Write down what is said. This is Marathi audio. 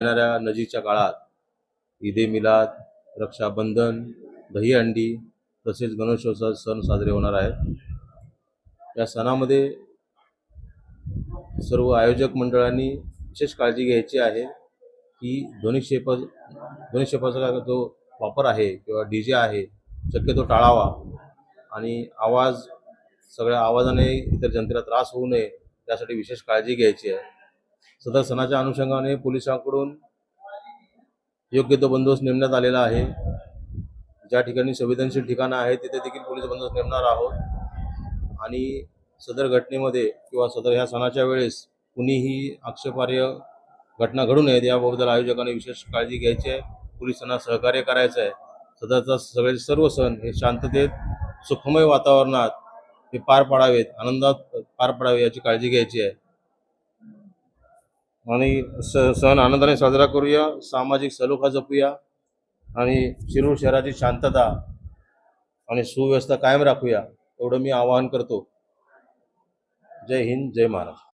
येणाऱ्या नजीकच्या काळात ईद ए मिलाद, रक्षाबंधन, दहीहंडी तसेच गणेशोत्सव सण साजरे होणार आहेत। या सणामध्ये सर्व आयोजक मंडळांनी विशेष काळजी घ्यायची आहे की ध्वनिक्षेपाचा जो वापर आहे किंवा डीजे आहे शक्यतो टाळावा आणि सगळ्या आवाजाने इतर जनतेला त्रास होऊ नये त्यासाठी विशेष काळजी घ्यायची आहे। सदर सणाच्या अनुषंगाने पोलिसांकडून योग्य तो बंदोबस्त नेमण्यात आलेला आहे। ज्या ठिकाणी संवेदनशील ठिकाणं आहेत तिथे देखील पोलीस बंदोबस्त नेमणार आहोत आणि सदर घटनेमध्ये किंवा सदर ह्या सणाच्या वेळेस कुणीही आक्षेपार्ह घटना घडू नयेत याबद्दल आयोजकांनी विशेष काळजी घ्यायची आहे। पोलिसांना सहकार्य करायचं आहे। सदरचा सर्व सण हे शांततेत सुखमय वातावरणात हे पार पाडावेत, आनंदात पार पाडावे याची काळजी घ्यायची आहे आणि सण आनंदाने साजरा करूया, सामाजिक सलोखा जपूया आणि शिरूर शहराची शांतता आणि सुव्यवस्था कायम राखूया एवढं मी आवाहन करतो। जय हिंद, जय महाराष्ट्र।